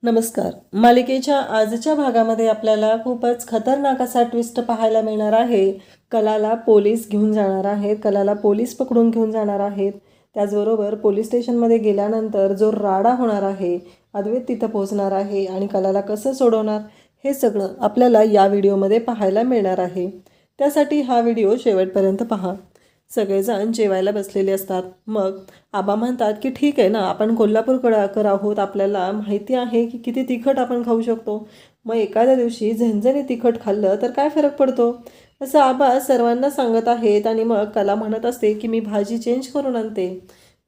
नमस्कार. मालिकेच्या आजच्या भागामध्ये आपल्याला खूपच खतरनाक असा ट्विस्ट पाहायला मिळणार आहे. कलाला पोलीस घेऊन जाणार आहेत, कलाला पोलीस पकडून घेऊन जाणार आहेत. त्याचबरोबर पोलीस स्टेशनमध्ये गेल्यानंतर जो राडा होणार आहे, अद्वैत तिथं पोहोचणार आहे आणि कलाला कसं सोडवणार हे सगळं आपल्याला या व्हिडिओमध्ये पाहायला मिळणार आहे. त्यासाठी हा व्हिडिओ शेवटपर्यंत पहा. सगळेजण जेवायला बसलेले असतात. मग आबा म्हणतात की ठीक आहे ना, आपण कोल्हापूरकर आहोत, आपल्याला माहिती आहे की किती तिखट आपण खाऊ शकतो. मग एखाद्या दिवशी झणझणी तिखट खाल्लं तर काय फरक पडतो, असं आबा सर्वांना सांगत आहेत. आणि मग कला म्हणत असते की मी भाजी चेंज करून आणते.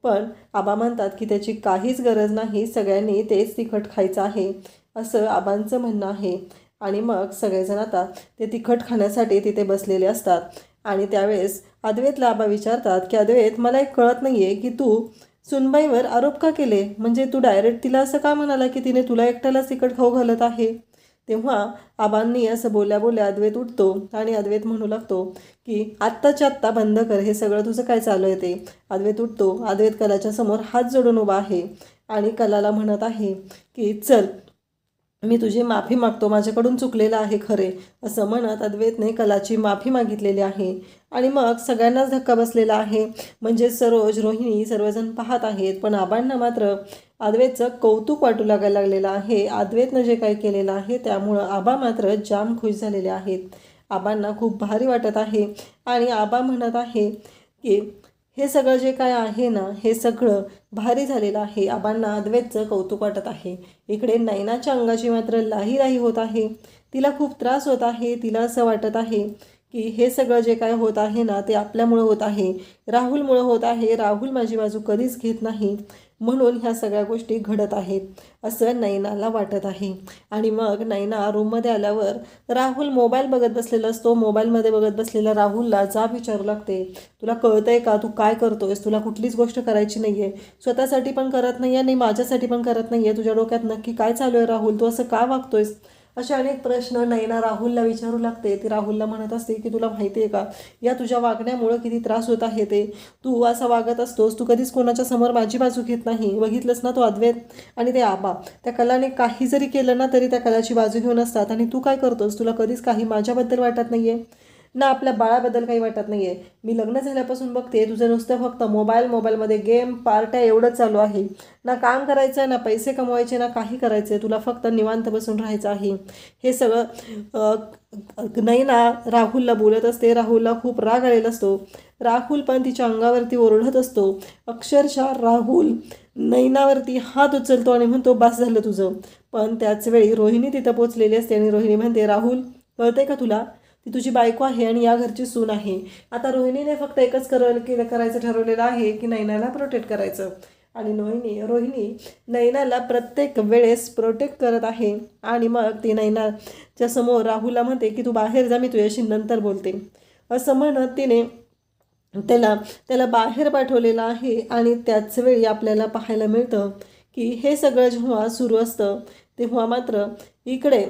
पण आबा म्हणतात की त्याची काहीच गरज नाही, सगळ्यांनी तेच तिखट खायचं आहे, असं आबांचं म्हणणं आहे. आणि मग सगळेजण आता ते तिखट खाण्यासाठी तिथे बसलेले असतात. आणि त्यावेळेस अद्वैतला आबा विचारतात की अद्वैत, मला एक कळत नाही आहे की तू सुनबाईवर आरोप का केले, म्हणजे तू डायरेक्ट तिला असं का म्हणाला की तिने तुला एकट्यालाच तिखट खाऊ घालत आहे. तेव्हा आबांनी असं बोलल्या बोलल्या अद्वैत उठतो आणि अद्वैत म्हणू लागतो की आत्ताच्या आत्ता बंद कर, हे सगळं तुझं काय चालू आहे ते. अद्वैत उठतो. अद्वैत कलाच्या समोर हात जोडून उभा आहे आणि कलाला म्हणत आहे की चल, मी तुझी माफी मागतो, माझ्याकडून चुकलेलं आहे खरे, असं म्हणत अद्वैतने कलाची माफी मागितलेली आहे. आणि मग सगळ्यांनाच धक्का बसलेला आहे. म्हणजे सरोज, रोहिणी सर्वजण पाहत आहेत, पण आबांना मात्र अद्वैतचं कौतुक वाटू लागायला लागलेलं आहे. अद्वैतनं जे काही केलेलं आहे त्यामुळं आबा मात्र जाम खुश झालेले आहेत. आबांना खूप भारी वाटत आहे आणि आबा म्हणत आहे की हे सगळं जे काय आहे ना, हे सगळं भारी झालेलं आहे. आबांना अद्वैतचं कौतुक वाटत आहे. इकडे नैनाच्या अंगाची मात्र लाही लाही होत आहे. तिला खूप त्रास होत आहे. तिला असं वाटत आहे की हे सगळं जे काय होत आहे ना, ते आपल्यामुळं होत आहे, राहुलमुळं होत आहे. राहुल माझी बाजू कधीच घेत नाही, म्हणून ह्या सगळ्या गोष्टी घडत आहेत, असं नैनाला वाटत आहे. आणि मग नैना रूममध्ये आल्यावर राहुल मोबाईल बघत बसलेला असतो. मोबाईलमध्ये बघत बसलेला राहुलला जाब विचारू लागते, तुला कळतंय का, तू काय करतोयस, तुला कुठलीच गोष्ट करायची नाही आहे, स्वतःसाठी पण करत नाही आहे आणि माझ्यासाठी पण करत नाही आहे, तुझ्या डोक्यात नक्की काय चालू आहे राहुल, तू असं का वागतोयस. असे अनेक प्रश्न नैना राहुलला विचारू लागते. ती राहुलला म्हणत असते की तुला माहिती आहे का, या तुझ्या वागण्यामुळं किती त्रास होत आहे ते, तू असा वागत असतोस, तू कधीच कोणाच्या समोर माझी बाजू घेत नाही, बघितलंस ना तो अद्वैत आणि ते आबा, त्या कलाने काही जरी केलं ना तरी त्या कलाची बाजू घेऊन असतात. आणि तू काय करतोस, तुला कधीच काही माझ्याबद्दल वाटत नाही आहे ना, आपल्या बाळाबद्दल काही वाटत नाही आहे. मी लग्न झाल्यापासून बघते तुझं नुसतं फक्त मोबाईलमध्ये गेम पार्ट्या एवढंच चालू आहे, ना काम करायचं, ना पैसे कमवायचे, ना काही करायचं आहे, तुला फक्त निवांत बसून राहायचं आहे. हे सगळं नैना राहुलला बोलत असते. राहुलला खूप राग आलेला असतो. राहुल पण तिच्या अंगावरती ओरडत असतो. अक्षरशः राहुल नैनावरती हात उचलतो आणि म्हणतो बस झालं तुझं. पण त्याच वेळी रोहिणी तिथं पोचलेली असते आणि रोहिणी म्हणते, राहुल कळतंय का तुला, ती तुझी बायको आहे आणि या घरची सून आहे. आता रोहिणीने फक्त एकच करायचं ठरवलेलं आहे की नैनाला प्रोटेक्ट करायचं. आणि रोहिणी नैनाला प्रत्येक वेळेस प्रोटेक्ट करत आहे. आणि मग ती नैनाच्या समोर राहुलला म्हणते की तू बाहेर जा, मी तुझ्याशी नंतर बोलते, असं म्हणत तिने त्याला बाहेर पाठवलेलं आहे. आणि त्याच वेळी आपल्याला पाहायला मिळतं की हे सगळं जेव्हा सुरू असतं तेव्हा मात्र इकडे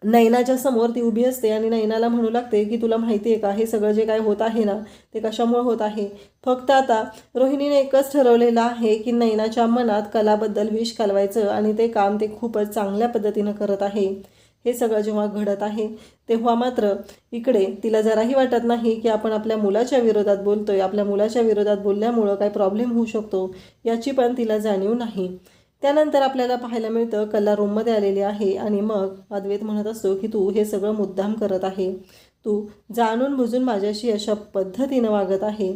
नैनाच्या समोर ती उभी असते आणि नैनाला म्हणू लागते की तुला माहिती आहे का, हे सगळं जे काय होत आहे ना ते कशामुळे होत आहे. फक्त आता रोहिणीने एकच ठरवलेलं आहे की नैनाच्या मनात कलाबद्दल विष घालवायचं आणि ते काम ते खूपच चांगल्या पद्धतीनं करत आहे. हे सगळं जेव्हा घडत आहे तेव्हा मात्र इकडे तिला जराही वाटत नाही की आपण आपल्या मुलाच्या विरोधात बोलतोय, आपल्या मुलाच्या विरोधात बोलल्यामुळं काय प्रॉब्लेम होऊ शकतो याची पण तिला जाणीव नाही. त्यानंतर आपल्याला पाहायला मिळतं कला रूममध्ये आलेली आहे आणि मग अद्वैत म्हणत असतो की तू हे सगळं मुद्दाम करत आहे, तू जाणून बुजून माझ्याशी अशा पद्धतीनं वागत आहे,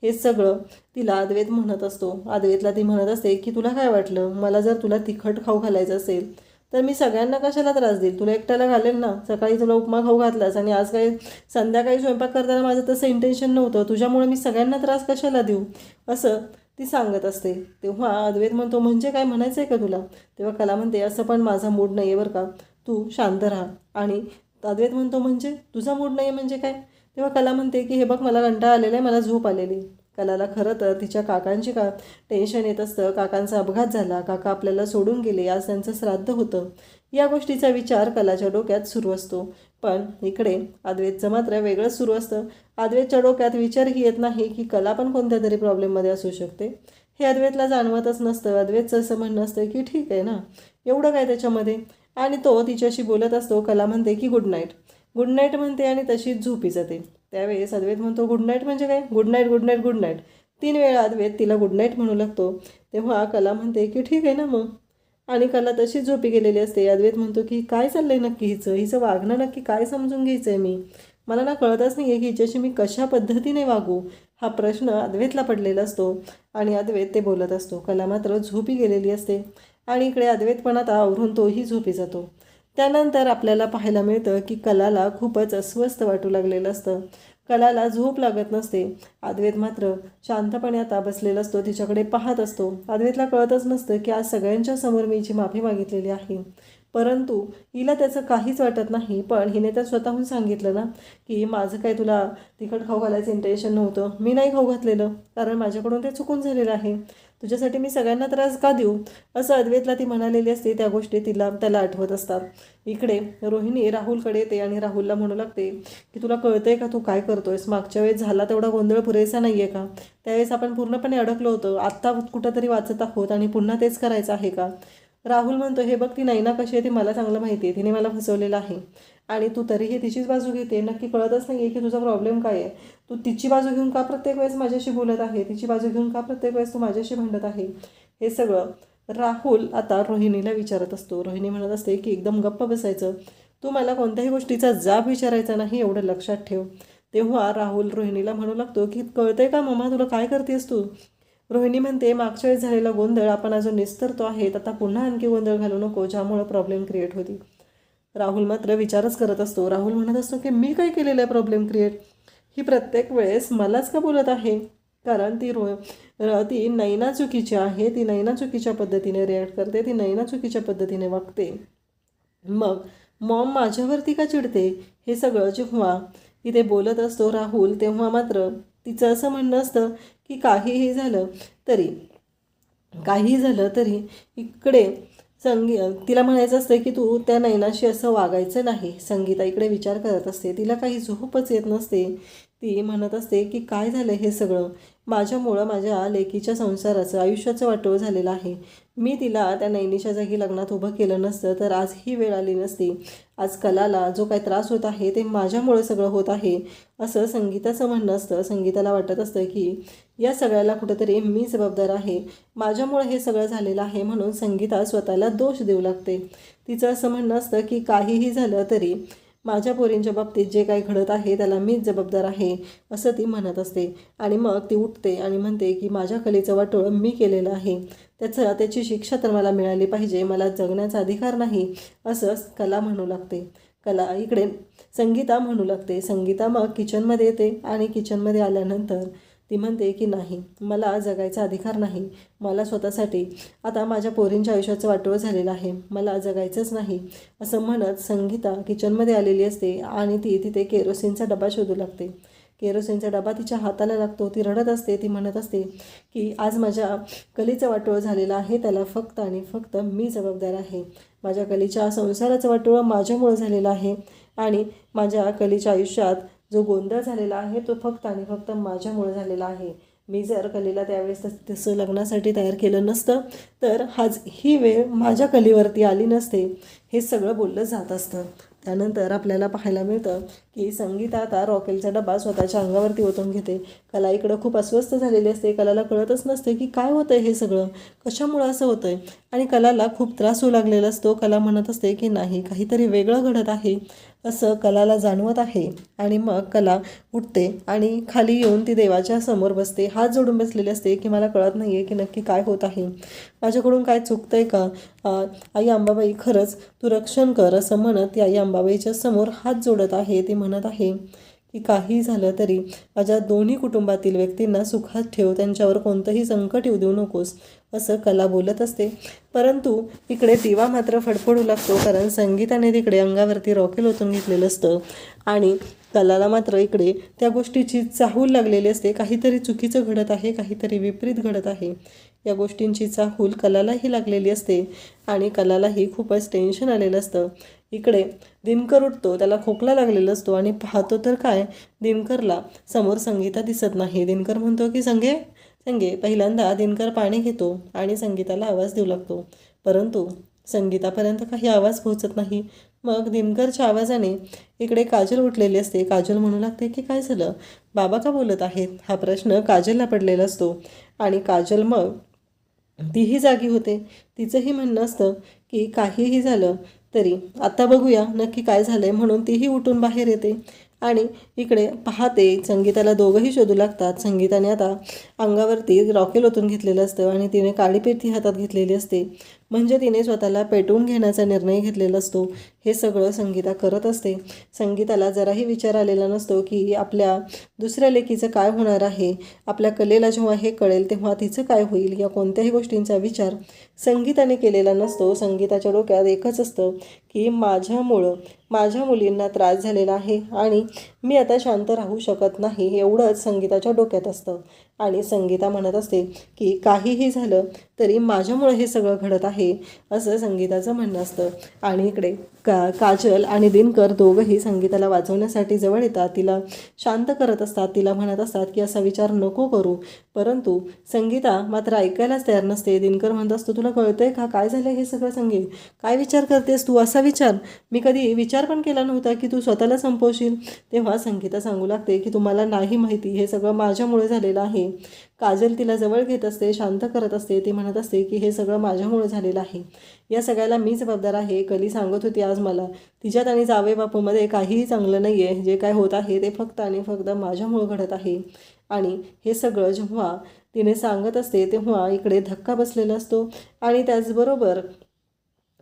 हे सगळं तिला अद्वैत म्हणत असतो. अद्वैतला ती म्हणत असते की तुला काय वाटलं, मला जर तुला तिखट खाऊ घालायचं असेल तर मी सगळ्यांना कशाला त्रास देईल, तुला एकट्याला घालेल ना. सकाळी तुला उपमा खाऊ घातलास आणि आज काही संध्याकाळी स्वयंपाक करताना माझं तसं इंटेन्शन नव्हतं, तुझ्यामुळे मी सगळ्यांना त्रास कशाला देऊ, असं ती सांगत असते. तेव्हा अद्वैत म्हणतो म्हणजे काय म्हणायचं आहे का तुला. तेव्हा कला म्हणते असं पण माझा मूड नाही आहे बरं का, तू शांत राहा. आणि अद्वैत म्हणतो म्हणजे तुझा मूड नाही आहे म्हणजे काय. तेव्हा कला म्हणते की हे बघ, मला कंटाळा आलेला आहे, मला झोप आलेली. कलाला खरं तर तिच्या काकांची टेन्शन येत असतं. काकांचा अपघात झाला, काका आपल्याला सोडून गेले, आज त्यांचं श्राद्ध होतं, या गोष्टीचा विचार कलाच्या डोक्यात सुरू असतो. पण इकडे अद्वैतचं मात्र वेगळंच सुरू असतं. अद्वैतच्या डोक्यात विचारही येत नाही की कला पण कोणत्या तरी प्रॉब्लेममध्ये असू शकते. हे अद्वैतला जाणवतच नसतं. अद्वैतचं असं म्हणणं असतं की ठीक आहे ना, एवढं काय त्याच्यामध्ये. आणि तो तिच्याशी बोलत असतो. कला म्हणते की गुड नाईट, गुड नाईट म्हणते आणि तशीच झोपी जाते. त्यावेळेस अद्वैत म्हणतो गुड नाईट म्हणजे काय, good night good night good night. 3 वेळा अद्वैत तिला गुड नाईट म्हणू लागतो. तेव्हा कला म्हणते की ठीक आहे ना मग. आणि कला तशीच झोपी गेलेली असते. अद्वैत म्हणतो की काय चाललंय नक्की हिचं वागणं नक्की काय समजून घ्यायचं आहे मी, मला ना कळतच नाही आहे की हिच्याशी मी कशा पद्धतीने वागू. हा प्रश्न अद्वैतला पडलेला असतो आणि अद्वैत ते बोलत असतो. कला मात्र झोपी गेलेली असते आणि इकडे अद्वैत पण आता आवरून तोही झोपी जातो. त्यानंतर आपल्याला पाहायला मिळतं की कलाला खूपच अस्वस्थ वाटू लागलेलं असतं. कलाला झोप लागत नसते. अद्वैत मात्र शांतपणे आता बसलेला असतो, तिच्याकडे पाहत असतो. अद्वैतला कळतच नसतं की आज सगळ्यांच्या समोर मी हिची माफी मागितलेली आहे, परंतु हिला त्याचं काहीच वाटत नाही. पण हिने तर स्वतःहून सांगितलं ना की माझं काय तुला तिखट खाऊ घालायचं इंटेन्शन नव्हतं, मी नाही खाऊ घातलेलं कारण माझ्याकडून ते चुकून झालेलं आहे, तुझ्यासाठी मी सगळ्यांना त्रास का देऊ, असं अद्वैतला ती म्हणालेली असते. त्या गोष्टी त्याला आठवत असतात. इकडे रोहिणी राहुलकडे येते आणि राहुलला म्हणू लागते की तुला कळतंय का तू काय करतोयस, मागच्या वेळेस झाला तेवढा गोंधळ पुरेसा नाही आहे का, त्यावेळेस आपण पूर्णपणे अडकलो होतो, आत्ता कुठंतरी वाचत आहोत आणि पुन्हा तेच करायचं आहे का. राहुल म्हणतो हे बघ ती नैना कशी आहे ते मला चांगलं माहिती आहे, तिने मला फसवलेलं आहे आणि तू तरीही तिचीच बाजू घेते, नक्की कळतच नाही आहे की तुझा प्रॉब्लेम काय आहे, तू तिची बाजू घेऊन का प्रत्येक वेळेस माझ्याशी बोलत आहे, तिची बाजू घेऊन का प्रत्येक वेळेस तू माझ्याशी भांडत आहे. हे सगळं राहुल आता रोहिणीला विचारत असतो. रोहिणी म्हणत असते की एकदम गप्प बसायचं, तू मला कोणत्याही गोष्टीचा जाब विचारायचा नाही एवढं लक्षात ठेव. तेव्हा राहुल रोहिणीला म्हणू लागतो की कळतंय का मम्मा तुला काय करतेस तू. रोहिणी म्हणते मागच्या वेळेस झालेला गोंधळ आपण अजून निस्तरतो आहेत, आता पुन्हा आणखी गोंधळ घालू नको ज्यामुळे प्रॉब्लेम क्रिएट होती. राहुल मात्र विचारच करत असतो. राहुल म्हणत असतो की मी काय केलेलं आहे प्रॉब्लेम क्रिएट, ही प्रत्येक वेळेस मलाच का बोलत आहे, कारण ती नैना चुकीची आहे, ती नैना चुकीच्या पद्धतीने रिॲक्ट करते, ती नैना चुकीच्या पद्धतीने वागते, मग मॉम माझ्यावरती का चिडते. हे सगळं जेव्हा इथे बोलत असतो राहुल, तेव्हा मात्र तिचं असं म्हणणं असतं की काहीही झालं तरी इकडे तिला म्हणायचं असतं की तू त्या नैनाशी असं वागायचं नाही. संगीता इकडे विचार करत असते, तिला काही झोपच येत नसते. ती म्हणत असते की काय झालं हे सगळं, माझ्यामुळं माझ्या लेकीच्या संसाराचं आयुष्याचं वाटोळं झालेलं आहे. मी तिला त्या नैनीच्या जागी लग्नात उभं केलं नसतं तर आज ही वेळ आली नसती. आज कलाला जो काही त्रास होत आहे ते माझ्यामुळं सगळं होत आहे, असं संगीताचं म्हणणं असतं. संगीताला वाटत असतं की या सगळ्याला कुठंतरी मी जबाबदार आहे, माझ्यामुळं हे सगळं झालेलं आहे, म्हणून संगीता स्वतःला दोष देऊ लागते. तिचं असं म्हणणं असतं की काहीही झालं तरी माझ्या पोरींच्या बाबतीत जे काही घडत आहे त्याला मीच जबाबदार आहे, असं ती म्हणत असते. आणि मग ती उठते आणि म्हणते की माझ्या कलेचं वाटोळं मी केलेलं आहे, त्याची शिक्षा तर मला मिळाली पाहिजे, मला जगण्याचा अधिकार नाही, असं कला म्हणू लागते. इकडे संगीता म्हणू लागते. संगीता मग किचनमध्ये येते आणि किचनमध्ये आल्यानंतर ती म्हणते की नाही, मला जगायचा अधिकार नाही, मला स्वतःसाठी आता माझ्या पोरींच्या आयुष्याचं वाटोळं झालेलं आहे, मला जगायचंच नाही, असं म्हणत संगीता किचनमध्ये आलेली असते आणि ती तिथे केरोसिनचा डबा शोधू लागते. केरोसिनचा डबा तिच्या हाताला लागतो. ती रडत असते. ती म्हणत असते की आज माझ्या कलीचं वाटोळं झालेलं आहे, त्याला फक्त आणि फक्त मी जबाबदार आहे, माझ्या कलीच्या संसाराचं वाटोळं माझ्यामुळं झालेलं आहे आणि माझ्या कलीच्या आयुष्यात जो गोंधळ झालेला आहे तो फक्त आणि फक्त माझ्यामुळे झालेला आहे. मी जर कलेला त्यावेळेस तसं लग्नासाठी तयार केलं नसतं तर आज ही वेळ माझ्या कलेवरती आली नसते. हे सगळं बोललं जात असतं. त्यानंतर आपल्याला पाहायला मिळतं की संगीता आता रॉकेलचा डबा स्वतःच्या अंगावरती ओतून घेते. कला इकडं खूप अस्वस्थ झालेली असते. कलाला कळतच नसते की काय होतं आहे हे सगळं, कशामुळं असं होतं आहे, आणि कलाला खूप त्रास होऊ लागलेला असतो. कला म्हणत असते की नाही, काहीतरी वेगळं घडत आहे असं कलाला जाणवत आहे. आणि मग कला उठते आणि खाली येऊन ती देवाच्या समोर बसते, हात जोडून बसलेली असते की मला कळत नाही आहे की नक्की काय होत आहे, माझ्याकडून काय चुकतं आहे का, आई अंबाबाई खरंच तू रक्षण कर, असं म्हणत ती आई अंबाबाईच्या समोर हात जोडत आहे. ती म्हणत आहे की काही झालं तरी माझ्या दोन्ही कुटुंबातील व्यक्तींना सुखात ठेव, त्यांच्यावर कोणतंही संकट येऊ देऊ नकोस, असं कला बोलत असते. परंतु इकडे दिवा मात्र फडफडू लागतो, कारण संगीताने तिकडे अंगावरती रॉकेल ओतून घेतलेलं असतं आणि कलाला मात्र इकडे त्या गोष्टीची चाहूल लागलेली असते. काहीतरी चुकीचं घडत आहे, काहीतरी विपरीत घडत आहे, या गोष्टींची चाहूल कलालाही लागलेली असते आणि कलालाही खूपच टेन्शन आलेलं असतं. इकडे दिनकर उठतो, त्याला खोकला लागलेला असतो आणि पाहतो तर काय, दिनकरला समोर संगीता दिसत नाही. दिनकर म्हणतो की संगे पहिल्यांदा दिनकर पाणी घेतो आणि संगीताला आवाज देऊ लागतो, परंतु संगीतापर्यंत काही आवाज पोहोचत नाही. मग दिनकरच्या आवाजाने इकडे काजल उठलेली असते. काजल म्हणू लागते की काय झालं, बाबा का बोलत आहेत, हा प्रश्न काजलला पडलेला असतो. आणि काजल मग तीही जागी होते. तिचंही म्हणणं असतं की काहीही झालं तरी आता बघूया नक्की काय झालं आहे, म्हणून तीही उठून बाहेर येते. आणि इकडे पाहते संगीताला दोघंही शोधू लागतात. संगीताने आता अंगावरती रॉकेल ओतून घेतलेलं असतं आणि तिने काळी पेटी हातात घेतलेली असते, म्हणजे तिने स्वतःला पेटवून घेण्याचा निर्णय घेतलेला असतो. हे सगळं संगीता करत असते. संगीताला जराही विचार आलेला नसतो की आपल्या दुसऱ्या लेकीचं काय होणार आहे, आपल्या कलेला जेव्हा हे कळेल तेव्हा तिचं काय होईल, या कोणत्याही गोष्टींचा विचार संगीताने केलेला नसतो. संगीताच्या डोक्यात एकच असतं की माझ्यामुळं माझ्या मुलींना त्रास झालेला आहे आणि मी आता शांत राहू शकत नाही, एवढंच संगीताच्या डोक्यात असतं. आणि संगीता म्हणत असते की काहीही झालं तरी माझ्यामुळे हे सगळं घडत आहे, असं संगीताचं म्हणणं असतं. आणि इकडे काजल आणि दिनकर दोघंही संगीताला वाचवण्यासाठी जवळ येतात, तिला शांत करत असतात, तिला म्हणत असतात की असा विचार नको करू. परंतु संगीता मात्र ऐकायलाच तयार नसते. दिनकर म्हणत असतो, तुला कळतंय का काय झालं हे सगळं, संगीत काय विचार करतेस तू, असा विचार मी कधी विचार पण केला नव्हता की तू स्वतःला संपवशील. तेव्हा संगीता सांगू लागते की तुम्हाला नाही माहिती, हे सगळं माझ्यामुळे झालेलं आहे. काजल तिला जवळ घेत असते, शांत करत असते. ती म्हणत असते की हे सगळं माझ्यामुळे झालेलं आहे, या सगळ्याला मी जबाबदार आहे. कली सांगत होती आज मला, तिच्यात आणि जावे बापूमध्ये काहीही चांगलं नाही आहे, जे काय होत आहे ते फक्त आणि फक्त माझ्यामुळे घडत आहे. आणि हे सगळं जेव्हा तिने सांगत असते तेव्हा इकडे धक्का बसलेला असतो. आणि त्याचबरोबर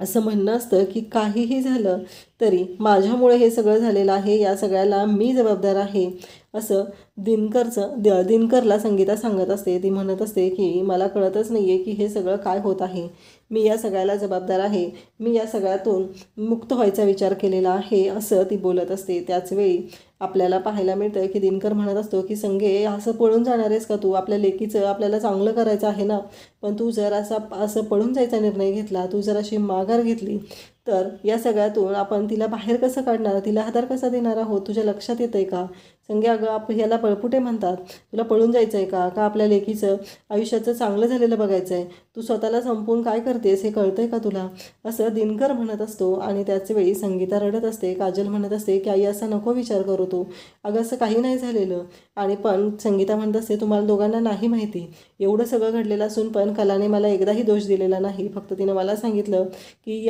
असं म्हणणं असतं की काहीही झालं तरी माझ्यामुळे हे सगळं झालेलं आहे, या सगळ्याला मी जबाबदार आहे, असं दिनकरला संगीता सांगत असते. ती म्हणत असते की मला कळतच नाही आहे की हे सगळं काय होत आहे, मी या सगळ्याला जबाबदार आहे, मी या सगळ्यातून मुक्त व्हायचा विचार केलेला आहे, असं ती बोलत असते. त्याचवेळी आपल्याला पाहायला मिळतं की दिनकर म्हणत असतो की संगे असं पळून जाणार आहेस का तू, आपल्या लेकीचं आपल्याला चांगलं करायचं आहे ना, पण तू जर असं पळून जायचा निर्णय घेतला, तू जर अशी माघार घेतली तर या सगळ्यातून आपण तिला बाहेर कसं काढणार, तिला आधार कसा देणार आहोत, तुझ्या लक्षात येतं आहे का संगे. अगं ह्याला पळपुटे म्हणतात, तुला पळून जायचं आहे का आपल्या लेकीचं आयुष्याचं चांगलं झालेलं बघायचं आहे, तू स्वतःला संपवून काय करतेस हे कळतं आहे का तुला, असं दिनकर म्हणत असतो. आणि त्याच वेळी संगीता रडत असते. काजल म्हणत असते की आई असा नको विचार करू तू, अगं असं काही नाही झालेलं. आणि पण संगीता म्हणत असते तुम्हाला दोघांना नाही माहिती, एवढं सगळं घडलेलं असून पण कलाने मला एकदाही दोष दिलेला नाही, फक्त तिनं मला सांगितलं की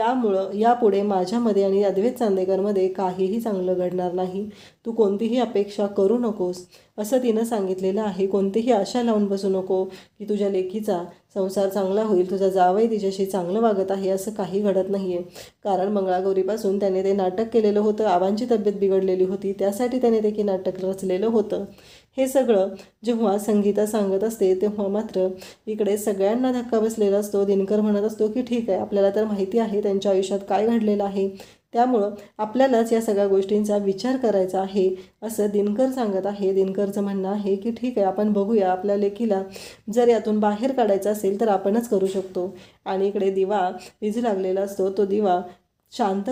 यापुढे माझ्यामध्ये आणि अद्वैत चांदेकरमध्ये काहीही चांगलं घडणार नाही, तू कोणतीही अपेक्षा करू नकोस, असं तिनं सांगितलेलं आहे. कोणतीही आशा लावून बसू नको की तुझ्या लेकीचा संसार चांगला होईल, तुझा जावई तिच्याशी चांगलं वागत आहे, असं काही घडत नाही आहे. कारण मंगळागौरीपासून त्याने ते नाटक केलेलं होतं, आबांची तब्येत बिघडलेली होती, त्यासाठी त्याने ते की नाटक रचलेलं होतं. हे सगळं जेव्हा संगीता सांगत असते तेव्हा मात्र इकडे सगळ्यांना धक्का बसलेला असतो. दिनकर म्हणत असतो की ठीक आहे, आपल्याला तर माहिती आहे त्यांच्या आयुष्यात काय घडलेलं आहे, त्यामुळं आपल्यालाच या सगळ्या गोष्टींचा विचार करायचा आहे, असं दिनकर सांगत आहे. दिनकरचं म्हणणं आहे की ठीक आहे, आपण बघूया, आपल्या लेकीला जर यातून बाहेर काढायचं असेल तर आपणच करू शकतो. आणि इकडे दिवा विझू लागलेला असतो, तो दिवा शांत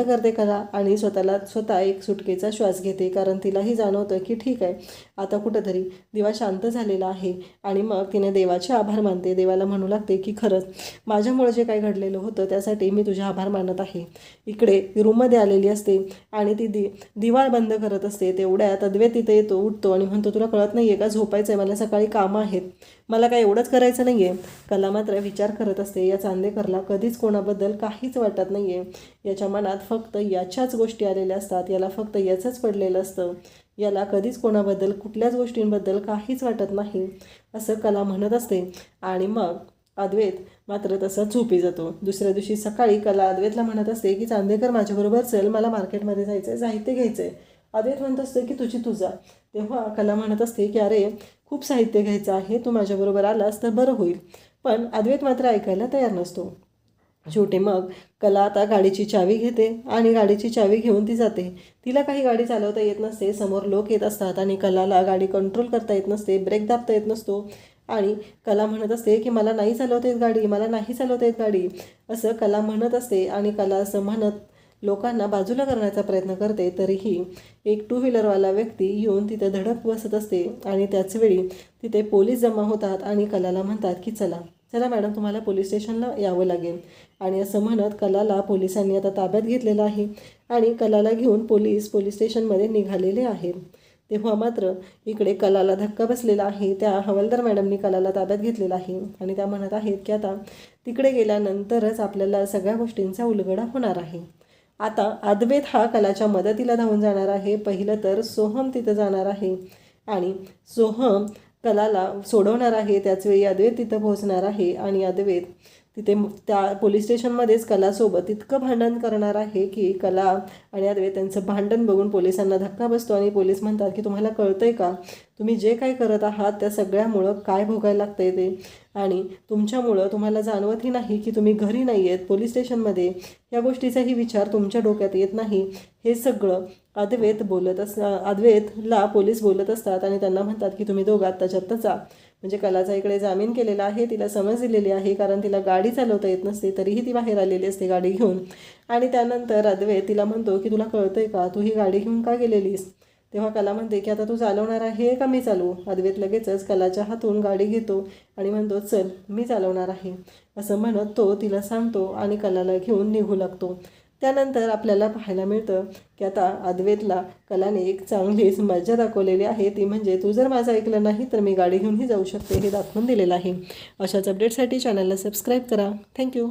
करते कला आणि स्वतः एक सुटकेचा श्वास घेते, कारण तिलाही जाणवतं की ठीक आहे, आता कुठंतरी दिवा शांत झालेला आहे. आणि मग तिने देवाचे आभार मानते. देवाला म्हणू लागते की खरंच माझ्यामुळे जे काही घडलेलं होतं त्यासाठी मी तुझे आभार मानत आहे. इकडे रूममध्ये आलेली असते आणि ती दिवा बंद करत असते. तेवढ्यात अद्वैत तिथे येतो, उठतो आणि म्हणतो तुला कळत नाही आहे का, झोपायचं आहे, मला सकाळी कामं आहेत, मला काय एवढंच करायचं नाही आहे. कला मात्र विचार करत असते, या चांदेकरला कधीच कोणाबद्दल काहीच वाटत नाही आहे, याच्या मनात फक्त याच्याच गोष्टी आलेल्या असतात, याला फक्त याचंच पडलेलं असतं, याला कधीच कोणाबद्दल कुठल्याच गोष्टींबद्दल काहीच वाटत नाही, असं कला म्हणत असते. आणि मग अद्वैत मात्र तसंच झोपी जातो. दुसऱ्या दिवशी सकाळी कला अद्वैतला म्हणत असते की चांदेकर माझ्याबरोबर चल, मला मार्केटमध्ये जायचं आहे, साहित्य घ्यायचं आहे. अद्वैत म्हणत असते की तुझा. तेव्हा कला म्हणत असते की अरे खूप साहित्य घ्यायचं आहे, तू माझ्याबरोबर आलास तर बरं होईल. पण अद्वैत मात्र ऐकायला तयार नसतो. शेवटी मग कला आता गाडीची चावी घेते आणि गाडीची चावी घेऊन ती जाते. तिला काही गाडी चालवता येत नसते, समोर लोक येत असतात आणि कलाला गाडी कंट्रोल करता येत नसते, ब्रेक दाबता येत नसतो. आणि कला म्हणत असते की मला नाही चालवता येत गाडी, मला नाही चालवता येत गाडी, असं कला म्हणत असते. आणि कला असं म्हणत लोकांना बाजूला करण्याचा प्रयत्न करते, तरीही एक टू व्हीलरवाला व्यक्ती येऊन तिथे धडक बसत असते आणि त्याचवेळी तिथे पोलीस जमा होतात आणि कलाला म्हणतात की चला चला मॅडम, तुम्हाला पोलीस स्टेशनला यावं लागेल. आणि असं म्हणत कलाला पोलिसांनी आता ताब्यात घेतलेलं आहे आणि कलाला घेऊन पोलीस स्टेशनमध्ये निघालेले आहेत. तेव्हा मात्र इकडे कलाला धक्का बसलेला आहे. त्या हवालदार मॅडमनी कलाला ताब्यात घेतलेला आहे आणि त्या म्हणत आहेत की आता तिकडे गेल्यानंतरच आपल्याला सगळ्या गोष्टींचा उलगडा होणार आहे. आता अद्वैत हा कलाच्या मदतीला धावून जाणार आहे. पहिलं तर सोहम तिथं जाणार आहे आणि सोहम कलाला सोडवणार आहे. त्याचवेळी अद्वैत तिथं पोहोचणार आहे आणि अद्वैत तिथे त्या पोलीस स्टेशनमध्येच कलासोबत इतकं भांडण करणार आहे की कला आणि अद्वैत त्यांचं भांडण बघून पोलिसांना धक्का बसतो आणि पोलीस म्हणतात की तुम्हाला कळतंय का, तुम्ही जे काही करत आहात त्या सगळ्यामुळं काय भोगायला लागतंय ते, आणि तुमच्यामुळं तुम्हाला जाणवतही नाही की तुम्ही घरी नाही आहेत, पोलीस स्टेशनमध्ये, या गोष्टीचाही विचार तुमच्या डोक्यात येत नाही. हे सगळं अद्वैतला पोलीस बोलत असतात आणि त्यांना म्हणतात की तुम्ही दोघं आत्ताच्या जा. म्हणजे कलाचा इकडे जामीन केलेला आहे, तिला समज दिलेली आहे, कारण तिला गाडी चालवता येत नसते तरीही ती बाहेर आलेली असते गाडी घेऊन. आणि त्यानंतर अद्वैत तिला म्हणतो की तुला कळतंय का, तू ही गाडी घेऊन का गेलेलीस. तेव्हा कला म्हणते की आता तू चालवणार आहे का मी चालवू. अद्वैत लगेचच कलाच्या हातून गाडी घेतो आणि म्हणतो चल मी चालवणार आहे, असं म्हणत तो तिला सांगतो आणि कलाला घेऊन निघू लागतो. त्यानंतर आपल्याला पाहायला मिळतं की आता अद्वैतला कलाने एक चांगलीच मजा दाखवलेली आहे, ती म्हणजे तू जर माझं ऐकलं नाही तर मी गाडी घेऊनही जाऊ शकते, हे दाखवून दिलेलं आहे. अशाच अपडेटसाठी चॅनलला सबस्क्राईब करा. थँक्यू.